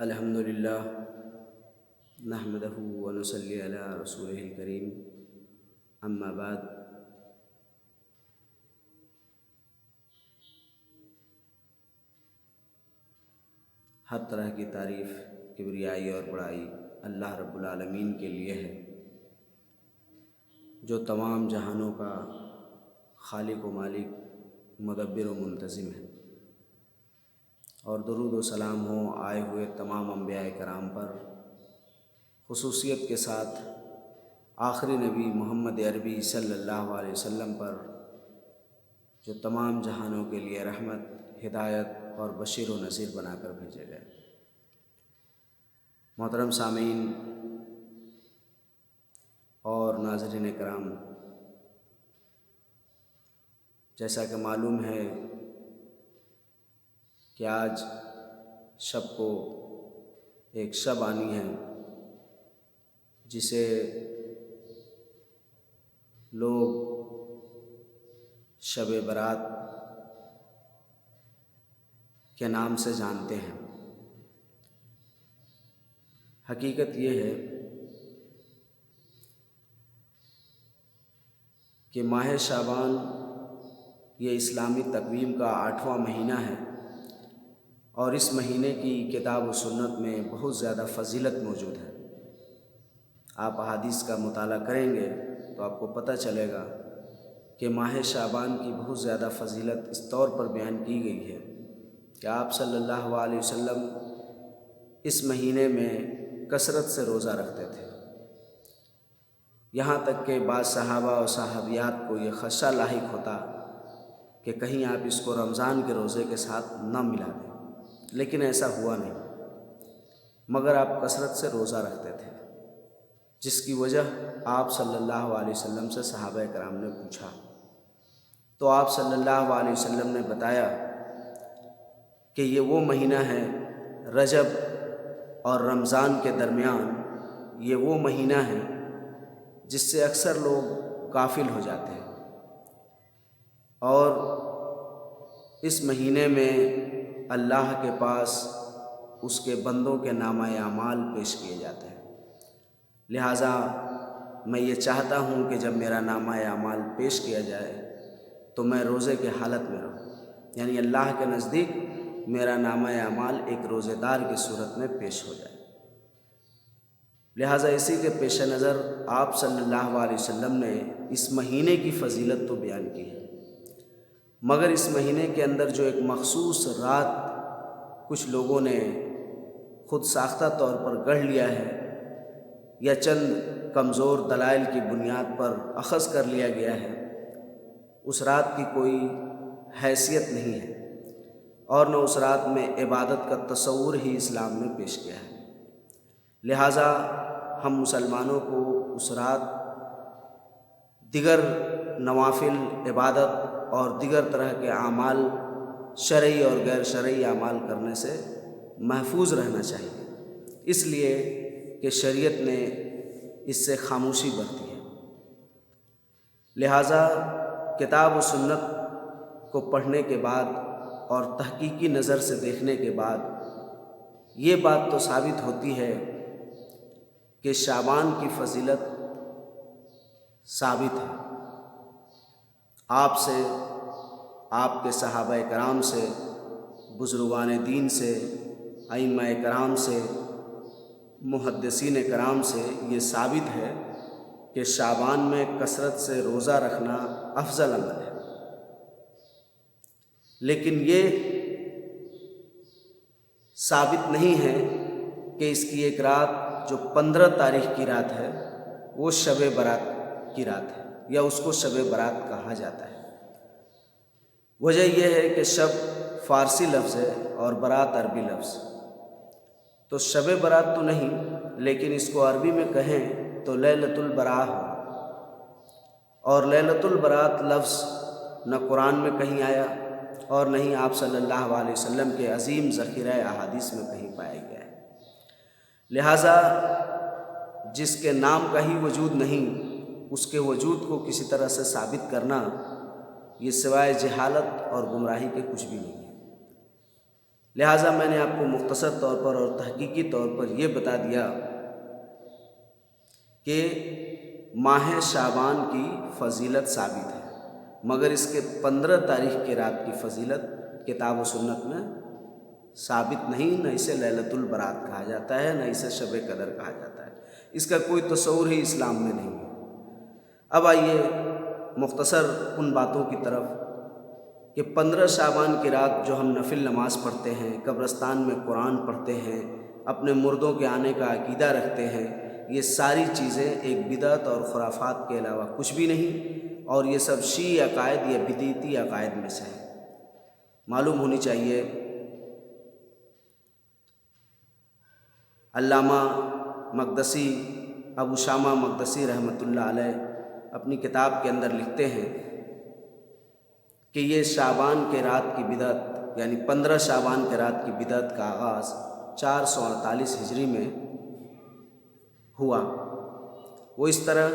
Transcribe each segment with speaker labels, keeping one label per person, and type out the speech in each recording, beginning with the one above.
Speaker 1: الحمد للہ نحمدہ ونصلی علی رسولہ الکریم اما بعد۔ ہر طرح کی تعریف، کبریائی اور بڑائی اللہ رب العالمین کے لیے ہے، جو تمام جہانوں کا خالق و مالک، مدبر و منتظم ہے۔ اور درود و سلام ہو آئے ہوئے تمام انبیاء کرام پر، خصوصیت کے ساتھ آخری نبی محمد عربی صلی اللہ علیہ وسلم پر، جو تمام جہانوں کے لیے رحمت، ہدایت اور بشیر و نذیر بنا کر بھیجے گئے۔ محترم سامعین اور ناظرین کرام، جیسا کہ معلوم ہے کہ آج شب کو ایک شب آنی ہے، جسے لوگ شب برات کے نام سے جانتے ہیں۔ حقیقت یہ ہے کہ ماہ شعبان یہ اسلامی تقویم کا 8واں مہینہ ہے، اور اس مہینے کی کتاب و سنت میں بہت زیادہ فضیلت موجود ہے۔ آپ احادیث کا مطالعہ کریں گے تو آپ کو پتہ چلے گا کہ ماہ شعبان کی بہت زیادہ فضیلت اس طور پر بیان کی گئی ہے کہ آپ صلی اللہ علیہ وسلم اس مہینے میں کثرت سے روزہ رکھتے تھے، یہاں تک کہ بعض صحابہ اور صحابیات کو یہ خدشہ لاحق ہوتا کہ کہیں آپ اس کو رمضان کے روزے کے ساتھ نہ ملا دیں، لیکن ایسا ہوا نہیں، مگر آپ کثرت سے روزہ رکھتے تھے، جس کی وجہ آپ صلی اللہ علیہ وسلم سے صحابہ کرام نے پوچھا، تو آپ صلی اللہ علیہ وسلم نے بتایا کہ یہ وہ مہینہ ہے، رجب اور رمضان کے درمیان یہ وہ مہینہ ہے جس سے اکثر لوگ غافل ہو جاتے ہیں، اور اس مہینے میں اللہ کے پاس اس کے بندوں کے نامہ اعمال پیش کیے جاتے ہیں۔ لہٰذا میں یہ چاہتا ہوں کہ جب میرا نامہ اعمال پیش کیا جائے تو میں روزے کے حالت میں رہوں، یعنی اللہ کے نزدیک میرا نامہ اعمال ایک روزے دار کی صورت میں پیش ہو جائے۔ لہٰذا اسی کے پیش نظر آپ صلی اللہ علیہ وسلم نے اس مہینے کی فضیلت تو بیان کی ہے، مگر اس مہینے کے اندر جو ایک مخصوص رات کچھ لوگوں نے خود ساختہ طور پر گڑھ لیا ہے، یا چند کمزور دلائل کی بنیاد پر اخذ کر لیا گیا ہے، اس رات کی کوئی حیثیت نہیں ہے، اور نہ اس رات میں عبادت کا تصور ہی اسلام میں پیش کیا ہے۔ لہٰذا ہم مسلمانوں کو اس رات دیگر نوافل، عبادت اور دیگر طرح کے اعمال، شرعی اور غیر شرعی اعمال کرنے سے محفوظ رہنا چاہیے، اس لیے کہ شریعت نے اس سے خاموشی برتی ہے۔ لہٰذا کتاب و سنت کو پڑھنے کے بعد اور تحقیقی نظر سے دیکھنے کے بعد یہ بات تو ثابت ہوتی ہے کہ شعبان کی فضیلت ثابت ہے۔ آپ سے، آپ کے صحابہ کرام سے، بزرگان دین سے، ائمہ کرام سے، محدثین کرام سے یہ ثابت ہے کہ شعبان میں کثرت سے روزہ رکھنا افضل عمل ہے، لیکن یہ ثابت نہیں ہے کہ اس کی ایک رات جو 15 تاریخ کی رات ہے وہ شب برات کی رات ہے، یا اس کو شب برات کہا جاتا ہے۔ وجہ یہ ہے کہ شب فارسی لفظ ہے اور برات عربی لفظ، تو شب برات تو نہیں، لیکن اس کو عربی میں کہیں تو لیلۃ البراء ہو، اور لیلۃ البرات لفظ نہ قرآن میں کہیں آیا اور نہ ہی آپ صلی اللہ علیہ وسلم کے عظیم ذخیرہ احادیث میں کہیں پایا گیا ہے۔ لہٰذا جس کے نام کا ہی وجود نہیں، اس کے وجود کو کسی طرح سے ثابت کرنا یہ سوائے جہالت اور گمراہی کے کچھ بھی نہیں ہے۔ لہٰذا میں نے آپ کو مختصر طور پر اور تحقیقی طور پر یہ بتا دیا کہ ماہ شعبان کی فضیلت ثابت ہے، مگر اس کے 15 تاریخ کی رات کی فضیلت کتاب و سنت میں ثابت نہیں، نہ اسے لیلۃ البرات کہا جاتا ہے، نہ اسے شب قدر کہا جاتا ہے، اس کا کوئی تصور ہی اسلام میں نہیں ہے۔ اب آئیے مختصر ان باتوں کی طرف کہ 15 شعبان کی رات جو ہم نفل نماز پڑھتے ہیں، قبرستان میں قرآن پڑھتے ہیں، اپنے مردوں کے آنے کا عقیدہ رکھتے ہیں، یہ ساری چیزیں ایک بدعت اور خرافات کے علاوہ کچھ بھی نہیں، اور یہ سب شیعی عقائد یا بدعتی عقائد میں سے ہیں۔ معلوم ہونی چاہیے علامہ مقدسی ابو شامہ مقدسی رحمۃ اللہ علیہ اپنی کتاب کے اندر لکھتے ہیں کہ یہ شعبان کے رات کی بدعت یعنی 15 شعبان کے رات کی بدعت کا آغاز 448 ہجری میں ہوا۔ وہ اس طرح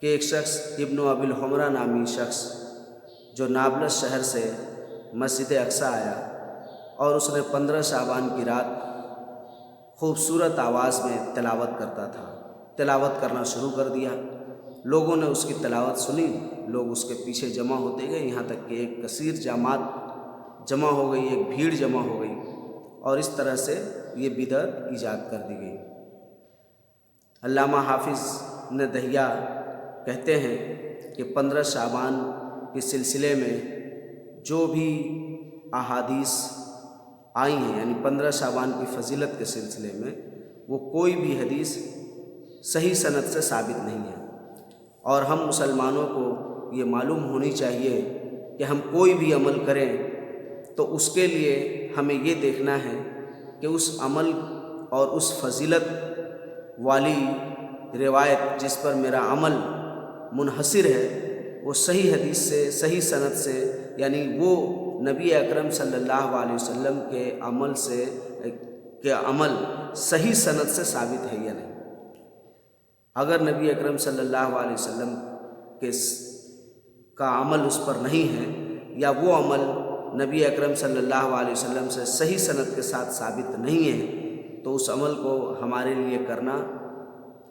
Speaker 1: کہ ایک شخص ابن ابی الحمرہ نامی شخص جو نابلس شہر سے مسجد اقصیٰ آیا اور اس نے 15 شعبان کی رات خوبصورت آواز میں تلاوت کرتا تھا، تلاوت کرنا شروع کر دیا۔ لوگوں نے اس کی تلاوت سنی، لوگ اس کے پیچھے جمع ہوتے گئے، یہاں تک کہ ایک کثیر جماعت جمع ہو گئی، ایک بھیڑ جمع ہو گئی، اور اس طرح سے یہ بدعت ایجاد کر دی گئی۔ علامہ حافظ ابن دہیہ کہتے ہیں کہ 15 شعبان کے سلسلے میں جو بھی احادیث آئی ہیں، یعنی 15 شعبان کی فضیلت کے سلسلے میں، وہ کوئی بھی حدیث صحیح سند سے ثابت نہیں ہے، اور ہم مسلمانوں کو یہ معلوم ہونی چاہیے کہ ہم کوئی بھی عمل کریں تو اس کے لیے ہمیں یہ دیکھنا ہے کہ اس عمل اور اس فضیلت والی روایت جس پر میرا عمل منحصر ہے وہ صحیح حدیث سے، صحیح سند سے، یعنی وہ نبی اکرم صلی اللہ علیہ وسلم کے عمل سے عمل صحیح سند سے ثابت ہے یا نہیں۔ اگر نبی اکرم صلی اللہ علیہ وسلم کا عمل اس پر نہیں ہے، یا وہ عمل نبی اکرم صلی اللہ علیہ وسلم سے صحیح سند کے ساتھ ثابت نہیں ہے، تو اس عمل کو ہمارے لیے کرنا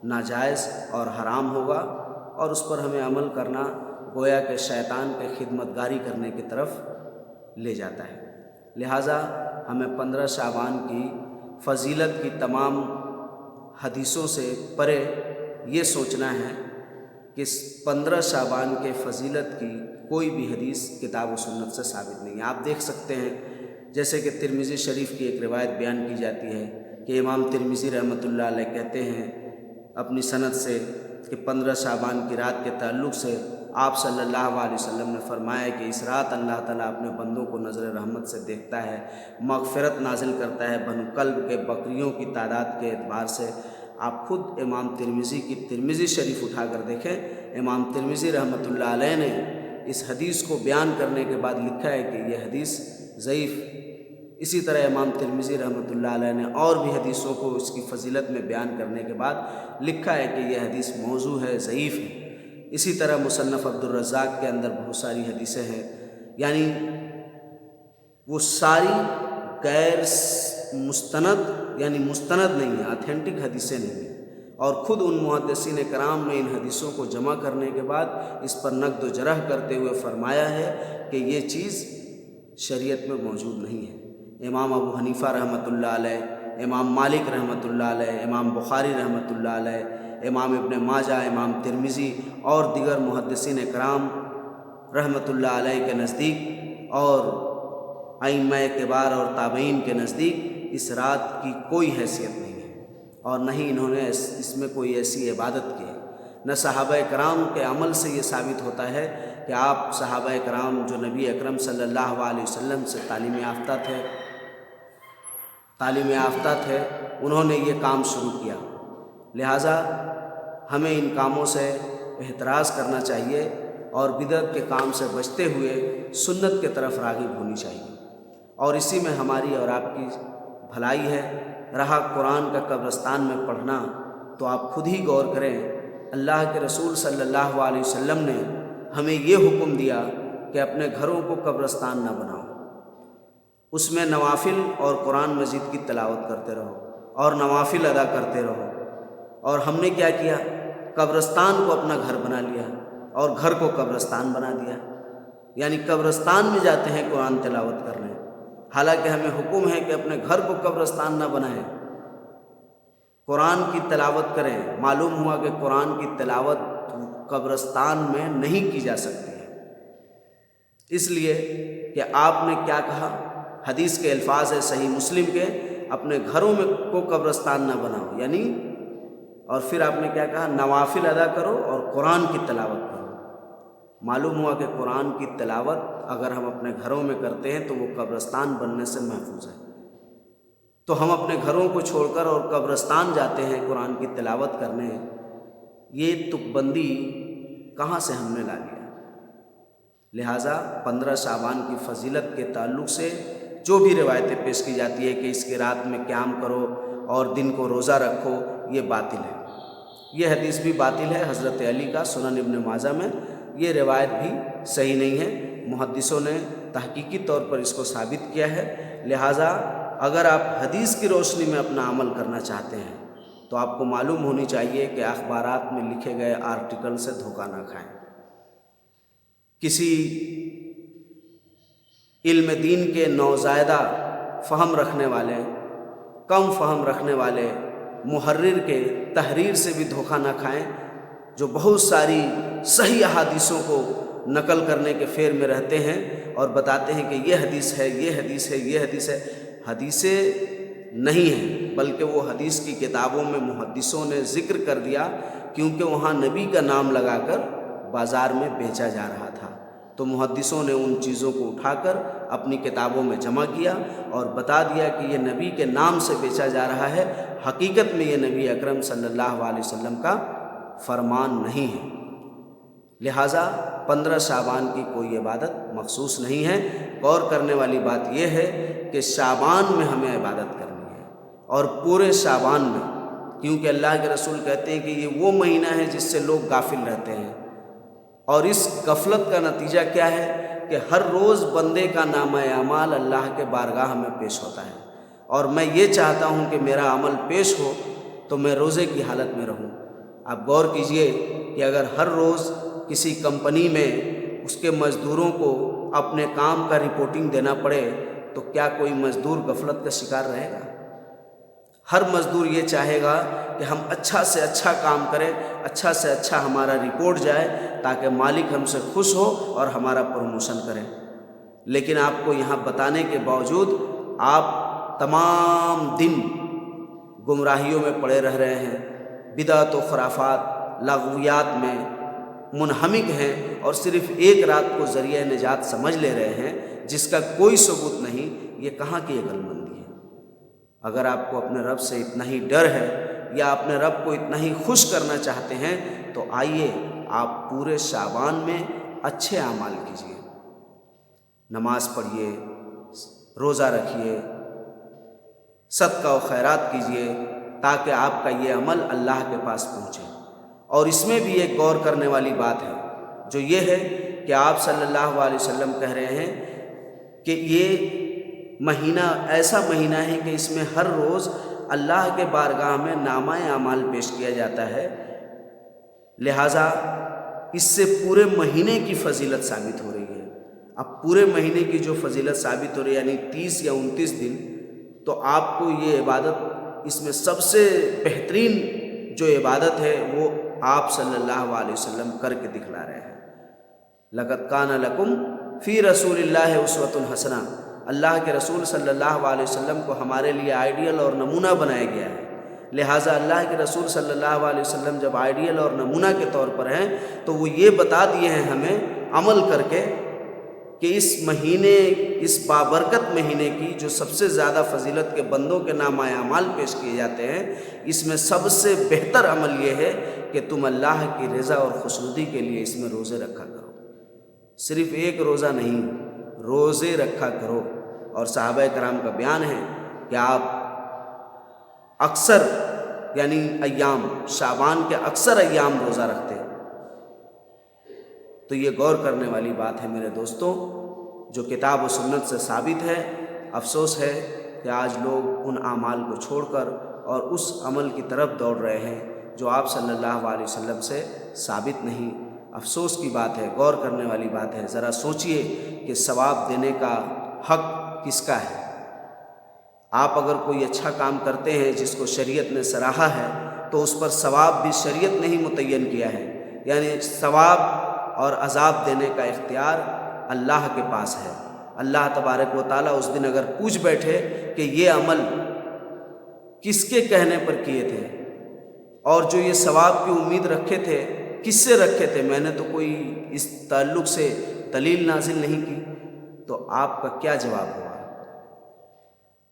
Speaker 1: ناجائز اور حرام ہوگا، اور اس پر ہمیں عمل کرنا گویا کہ شیطان کے خدمتگاری کرنے کی طرف لے جاتا ہے۔ لہٰذا ہمیں 15 شعبان کی فضیلت کی تمام حدیثوں سے پرے یہ سوچنا ہے کہ 15 شعبان کے فضیلت کی کوئی بھی حدیث کتاب و سنت سے ثابت نہیں ہے۔ آپ دیکھ سکتے ہیں جیسے کہ ترمذی شریف کی ایک روایت بیان کی جاتی ہے کہ امام ترمذی رحمۃ اللہ علیہ کہتے ہیں اپنی سند سے کہ 15 شعبان کی رات کے تعلق سے آپ صلی اللہ علیہ وسلم نے فرمایا کہ اس رات اللہ تعالیٰ اپنے بندوں کو نظر رحمت سے دیکھتا ہے، مغفرت نازل کرتا ہے بنو کلب کے بکریوں کی تعداد کے اعتبار سے۔ آپ خود امام ترمذی کی ترمذی شریف اٹھا کر دیکھیں، امام ترمذی رحمۃ اللہ علیہ نے اس حدیث کو بیان کرنے کے بعد لکھا ہے کہ یہ حدیث ضعیف۔ اسی طرح امام ترمذی رحمۃ اللہ علیہ نے اور بھی حدیثوں کو اس کی فضیلت میں بیان کرنے کے بعد لکھا ہے کہ یہ حدیث موضوع ہے، ضعیف ہے۔ اسی طرح مصنف عبد الرزاق کے اندر بہت ساری حدیثیں ہیں، یعنی وہ ساری غیر مستند یعنی مستند نہیں ہیں، اتھینٹک حدیثیں نہیں ہیں، اور خود ان محدثین کرام نے ان حدیثوں کو جمع کرنے کے بعد اس پر نقد و جرح کرتے ہوئے فرمایا ہے کہ یہ چیز شریعت میں موجود نہیں ہے۔ امام ابو حنیفہ رحمۃ اللہ علیہ، امام مالک رحمۃ اللہ علیہ، امام بخاری رحمۃ اللہ علیہ، امام ابن ماجہ، امام ترمذی اور دیگر محدثین کرام رحمۃ اللہ علیہ کے نزدیک اور ائمہ کبار اور تابعین کے نزدیک اس رات کی کوئی حیثیت نہیں ہے، اور نہ ہی انہوں نے اس میں کوئی ایسی عبادت کی ہے۔ نہ صحابہ کرام کے عمل سے یہ ثابت ہوتا ہے کہ آپ صحابہ کرام جو نبی اکرم صلی اللہ علیہ وسلم سے تعلیم یافتہ تھے انہوں نے یہ کام شروع کیا۔ لہٰذا ہمیں ان کاموں سے احتراز کرنا چاہیے اور بدعت کے کام سے بچتے ہوئے سنت کے طرف راغب ہونی چاہیے، اور اسی میں ہماری اور آپ کی بھلائی ہے۔ رہا قرآن کا قبرستان میں پڑھنا، تو آپ خود ہی غور کریں، اللہ کے رسول صلی اللہ علیہ وسلم نے ہمیں یہ حکم دیا کہ اپنے گھروں کو قبرستان نہ بناؤ، اس میں نوافل اور قرآن مجید کی تلاوت کرتے رہو اور نوافل ادا کرتے رہو۔ اور ہم نے کیا کیا؟ قبرستان کو اپنا گھر بنا لیا اور گھر کو قبرستان بنا دیا، یعنی قبرستان میں جاتے ہیں قرآن تلاوت کرنے، حالانکہ ہمیں حکم ہے کہ اپنے گھر کو قبرستان نہ بنائیں، قرآن کی تلاوت کریں۔ معلوم ہوا کہ قرآن کی تلاوت قبرستان میں نہیں کی جا سکتی ہے، اس لیے کہ آپ نے کیا کہا؟ حدیث کے الفاظ ہے صحیح مسلم کے، اپنے گھروں میں کو قبرستان نہ بناؤ، یعنی اور پھر آپ نے کیا کہا؟ نوافل ادا کرو اور قرآن کی تلاوت کرو۔ معلوم ہوا کہ قرآن کی تلاوت اگر ہم اپنے گھروں میں کرتے ہیں تو وہ قبرستان بننے سے محفوظ ہے، تو ہم اپنے گھروں کو چھوڑ کر اور قبرستان جاتے ہیں قرآن کی تلاوت کرنے، یہ تک بندی کہاں سے ہم نے لا لیا؟ لہٰذا 15 شعبان کی فضیلت کے تعلق سے جو بھی روایتیں پیش کی جاتی ہے کہ اس کی رات میں قیام کرو اور دن کو روزہ رکھو، یہ باطل ہے، یہ حدیث بھی باطل ہے۔ حضرت علی کا سنن ابن ماجہ میں یہ روایت بھی صحیح نہیں ہے، محدثوں نے تحقیقی طور پر اس کو ثابت کیا ہے۔ لہٰذا اگر آپ حدیث کی روشنی میں اپنا عمل کرنا چاہتے ہیں تو آپ کو معلوم ہونی چاہیے کہ اخبارات میں لکھے گئے آرٹیکل سے دھوکہ نہ کھائیں۔ کسی علم دین کے نوزائیدہ فہم رکھنے والے، کم فہم رکھنے والے محرر کے تحریر سے بھی دھوکہ نہ کھائیں، جو بہت ساری صحیح احادیثوں کو نقل کرنے کے فیر میں رہتے ہیں اور بتاتے ہیں کہ یہ حدیث ہے، یہ حدیث ہے، یہ حدیث ہے۔ حدیثیں نہیں ہیں، بلکہ وہ حدیث کی کتابوں میں محدثوں نے ذکر کر دیا، کیونکہ وہاں نبی کا نام لگا کر بازار میں بیچا جا رہا تھا، تو محدثوں نے ان چیزوں کو اٹھا کر اپنی کتابوں میں جمع کیا اور بتا دیا کہ یہ نبی کے نام سے بیچا جا رہا ہے، حقیقت میں یہ نبی اکرم صلی اللہ علیہ وسلم کا فرمان نہیں ہے۔ لہٰذا 15 شعبان کی کوئی عبادت مخصوص نہیں ہے۔ غور کرنے والی بات یہ ہے کہ شعبان میں ہمیں عبادت کرنی ہے، اور پورے شعبان میں، کیونکہ اللہ کے رسول کہتے ہیں کہ یہ وہ مہینہ ہے جس سے لوگ غافل رہتے ہیں، اور اس غفلت کا نتیجہ کیا ہے کہ ہر روز بندے کا نامہ اعمال اللہ کے بارگاہ میں پیش ہوتا ہے، اور میں یہ چاہتا ہوں کہ میرا عمل پیش ہو تو میں روزے کی حالت میں رہوں۔ آپ غور کیجئے کہ اگر ہر روز کسی کمپنی میں اس کے مزدوروں کو اپنے کام کا رپورٹنگ دینا پڑے تو کیا کوئی مزدور غفلت کا شکار رہے گا؟ ہر مزدور یہ چاہے گا کہ ہم اچھا سے اچھا کام کریں، اچھا سے اچھا ہمارا رپورٹ جائے تاکہ مالک ہم سے خوش ہو اور ہمارا پروموشن کرے۔ لیکن آپ کو یہاں بتانے کے باوجود آپ تمام دن گمراہیوں میں پڑے رہ رہے ہیں، بدعت و خرافات، لغویات میں منہمک ہیں، اور صرف ایک رات کو ذریعہ نجات سمجھ لے رہے ہیں جس کا کوئی ثبوت نہیں۔ یہ کہاں کی عقل مندی ہے؟ اگر آپ کو اپنے رب سے اتنا ہی ڈر ہے یا اپنے رب کو اتنا ہی خوش کرنا چاہتے ہیں تو آئیے آپ پورے شعبان میں اچھے اعمال کیجیے، نماز پڑھیے، روزہ رکھیے، صدقہ و خیرات کیجیے، تاکہ آپ کا یہ عمل اللہ کے پاس پہنچے۔ اور اس میں بھی ایک غور کرنے والی بات ہے، جو یہ ہے کہ آپ صلی اللہ علیہ وسلم کہہ رہے ہیں کہ یہ مہینہ ایسا مہینہ ہے کہ اس میں ہر روز اللہ کے بارگاہ میں نامہ اعمال پیش کیا جاتا ہے، لہٰذا اس سے پورے مہینے کی فضیلت ثابت ہو رہی ہے۔ اب پورے مہینے کی جو فضیلت ثابت ہو رہی ہے، یعنی 30 یا 29 دن، تو آپ کو یہ عبادت، اس میں سب سے بہترین جو عبادت ہے وہ آپ صلی اللہ علیہ وسلم کر کے دکھلا رہے ہیں۔ لَقَدْ كَانَ لَكُمْ فِي رَسُولِ اللَّهِ أُسْوَةٌ حَسَنَةٌ، اللہ کے رسول صلی اللہ علیہ وسلم کو ہمارے لیے آئیڈیل اور نمونہ بنایا گیا ہے۔ لہٰذا اللہ کے رسول صلی اللہ علیہ وسلم جب آئیڈیل اور نمونہ کے طور پر ہیں تو وہ یہ بتا دیے ہیں ہمیں عمل کر کے کہ اس مہینے، اس بابرکت مہینے کی جو سب سے زیادہ فضیلت کے بندوں کے نامہ اعمال پیش کیے جاتے ہیں، اس میں سب سے بہتر عمل یہ ہے کہ تم اللہ کی رضا اور خوشنودی کے لیے اس میں روزے رکھا کرو۔ صرف ایک روزہ نہیں، روزے رکھا کرو۔ اور صحابہ کرام کا بیان ہے کہ آپ اکثر، یعنی ایام شعبان کے اکثر ایام روزہ رکھتے ہیں۔ تو یہ غور کرنے والی بات ہے میرے دوستوں، جو کتاب و سنت سے ثابت ہے افسوس ہے کہ آج لوگ ان اعمال کو چھوڑ کر اور اس عمل کی طرف دوڑ رہے ہیں جو آپ صلی اللہ علیہ وسلم سے ثابت نہیں۔ افسوس کی بات ہے، غور کرنے والی بات ہے۔ ذرا سوچئے کہ ثواب دینے کا حق کس کا ہے؟ آپ اگر کوئی اچھا کام کرتے ہیں جس کو شریعت نے سراہا ہے تو اس پر ثواب بھی شریعت نے ہی متعین کیا ہے، یعنی ثواب اور عذاب دینے کا اختیار اللہ کے پاس ہے۔ اللہ تبارک و تعالیٰ اس دن اگر پوچھ بیٹھے کہ یہ عمل کس کے کہنے پر کیے تھے اور جو یہ ثواب کی امید رکھے تھے کس سے رکھے تھے، میں نے تو کوئی اس تعلق سے دلیل نازل نہیں کی، تو آپ کا کیا جواب ہوگا؟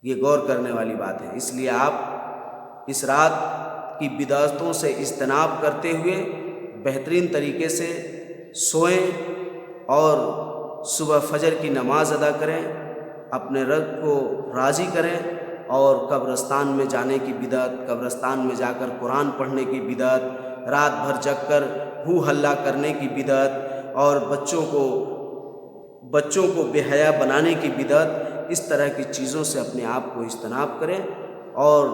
Speaker 1: یہ غور کرنے والی بات ہے۔ اس لیے آپ اس رات کی بدعتوں سے اجتناب کرتے ہوئے بہترین طریقے سے سوئیں اور صبح فجر کی نماز ادا کریں، اپنے رب کو راضی کریں، اور قبرستان میں جانے کی بدعت، قبرستان میں جا کر قرآن پڑھنے کی بدعت، رات بھر جگ کر ہو ہلہ کرنے کی بدعت، اور بچوں کو بے حیا بنانے کی بدعت، اس طرح کی چیزوں سے اپنے آپ کو اجتناب کریں اور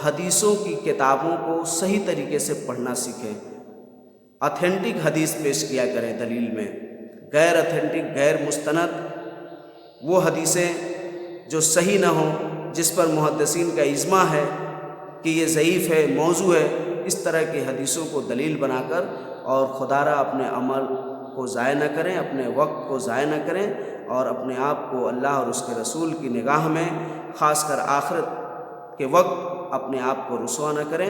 Speaker 1: حدیثوں کی کتابوں کو صحیح طریقے سے پڑھنا سیکھیں۔ اتھینٹک حدیث پیش کیا کریں دلیل میں، غیر اتھینٹک، غیر مستند وہ حدیثیں جو صحیح نہ ہوں، جس پر محدثین کا اجماع ہے کہ یہ ضعیف ہے، موضوع ہے، اس طرح کی حدیثوں کو دلیل بنا کر اور خدارہ اپنے عمل کو ضائع نہ کریں، اپنے وقت کو ضائع نہ کریں، اور اپنے آپ کو اللہ اور اس کے رسول کی نگاہ میں خاص کر آخرت کے وقت اپنے آپ کو رسوا نہ کریں۔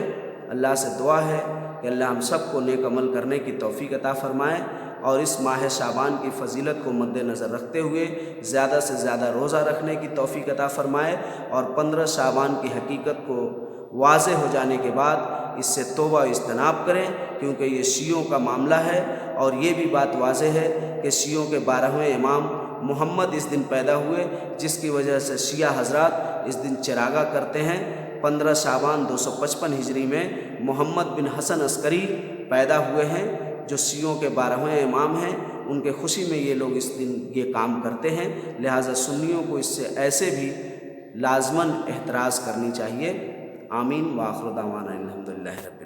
Speaker 1: اللہ سے دعا ہے کہ اللہ ہم سب کو نیک عمل کرنے کی توفیق عطا فرمائے، اور اس ماہ شعبان کی فضیلت کو مد نظر رکھتے ہوئے زیادہ سے زیادہ روزہ رکھنے کی توفیق عطا فرمائے، اور 15 شعبان کی حقیقت کو واضح ہو جانے کے بعد اس سے توبہ و اجتناب کریں، کیونکہ یہ شیعوں کا معاملہ ہے، اور یہ بھی بات واضح ہے کہ شیعوں کے 12ویں امام محمد اس دن پیدا ہوئے، جس کی وجہ سے شیعہ حضرات اس دن چراغا کرتے ہیں۔ 15 شعبان 255 ہجری میں محمد بن حسن عسکری پیدا ہوئے ہیں، جو شیعوں کے 12ویں امام ہیں۔ ان کے خوشی میں یہ لوگ اس دن یہ کام کرتے ہیں، لہٰذا سنیوں کو اس سے ایسے بھی لازماً احتراز کرنی چاہیے۔ آمین، وآخر دعوانا الحمدللہ رب